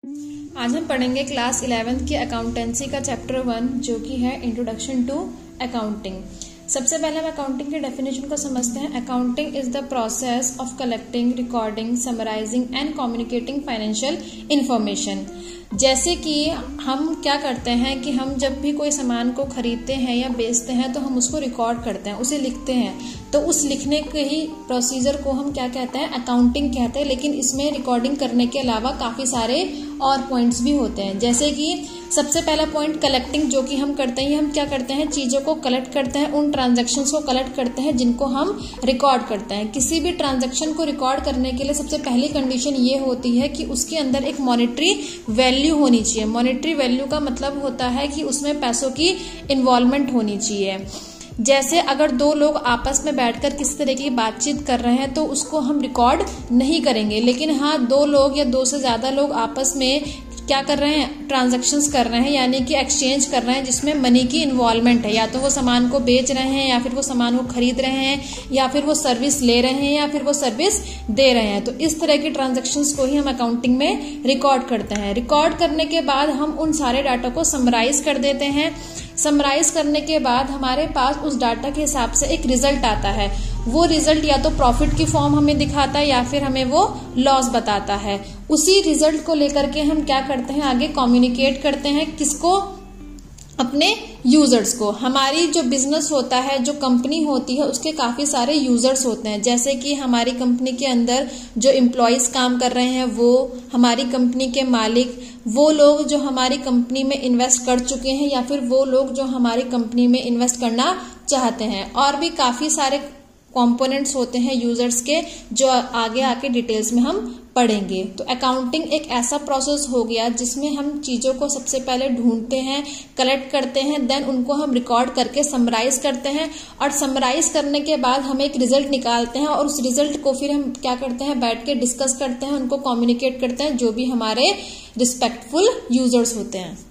आज हम पढ़ेंगे क्लास 11th की अकाउंटेंसी का चैप्टर 1 जो कि है इंट्रोडक्शन टू अकाउंटिंग। सबसे पहले हम अकाउंटिंग की डेफिनेशन को समझते हैं। Accounting is the process of collecting, recording, summarising and communicating financial information. जैसे कि हम क्या करते हैं कि हम जब भी कोई सामान को खरीदते हैं या बेचते हैं तो हम उसको रिकॉर्ड करते हैं, उसे लिखते हैं। तो उस लिखने के ही प्रोसीजर को हम क्या कहते हैं, अकाउंटिंग कहते हैं। लेकिन इसमें रिकॉर्डिंग करने के अलावा काफी सारे और पॉइंट्स भी होते हैं। जैसे कि सबसे पहला पॉइंट कलेक्टिंग जो कि हम करते हैं, हम क्या करते हैं, चीजों को कलेक्ट करते हैं, उन ट्रांजैक्शंस को कलेक्ट करते हैं जिनको हम रिकॉर्ड करते हैं। किसी भी ट्रांजैक्शन को रिकॉर्ड करने के लिए सबसे पहली कंडीशन ये होती है कि उसके अंदर एक मॉनेटरी वैल्यू होनी चाहिए। मॉनेटरी वैल्यू का मतलब होता है कि उसमें पैसों की इन्वॉल्वमेंट होनी चाहिए। जैसे अगर दो लोग आपस में बैठकर किसी तरह की बातचीत कर रहे हैं तो उसको हम रिकॉर्ड नहीं करेंगे। लेकिन हाँ, दो लोग या दो से ज्यादा लोग आपस में क्या कर रहे हैं, ट्रांजैक्शंस कर रहे हैं, यानी कि एक्सचेंज कर रहे हैं जिसमें मनी की इन्वॉल्वमेंट है। या तो वो सामान को बेच रहे हैं, या फिर वो सामान को खरीद रहे हैं, या फिर वो सर्विस ले रहे हैं, या फिर वो सर्विस दे रहे हैं। तो इस तरह की ट्रांजैक्शंस को ही हम अकाउंटिंग में रिकॉर्ड करते हैं। रिकॉर्ड करने के बाद हम उन सारे डाटा को समराइज कर देते हैं। समराइज करने के बाद हमारे पास उस डाटा के हिसाब से एक रिजल्ट आता है। वो रिजल्ट या तो प्रॉफिट की फॉर्म हमें दिखाता है या फिर हमें वो लॉस बताता है। उसी रिजल्ट को लेकर के हम क्या करते हैं, आगे कम्युनिकेट करते हैं। किसको? अपने यूजर्स को। हमारी जो बिजनेस होता है, जो कंपनी होती है, उसके काफी सारे यूजर्स होते हैं। जैसे कि हमारी कंपनी के अंदर जो एम्प्लॉयज काम कर रहे हैं, वो हमारी कंपनी के मालिक, वो लोग जो हमारी कंपनी में इन्वेस्ट कर चुके हैं, या फिर वो लोग जो हमारी कंपनी में इन्वेस्ट करना चाहते हैं। और भी काफी सारे कंपोनेंट्स होते हैं यूजर्स के, जो आगे आके डिटेल्स में हम पढ़ेंगे। तो अकाउंटिंग एक ऐसा प्रोसेस हो गया जिसमें हम चीजों को सबसे पहले ढूंढते हैं, कलेक्ट करते हैं, देन उनको हम रिकॉर्ड करके समराइज करते हैं। और समराइज करने के बाद हम एक रिजल्ट निकालते हैं और उस रिजल्ट को फिर हम क्या करते हैं, बैठ के डिस्कस करते हैं, उनको कम्युनिकेट करते हैं जो भी हमारे रिस्पेक्टफुल यूजर्स होते हैं।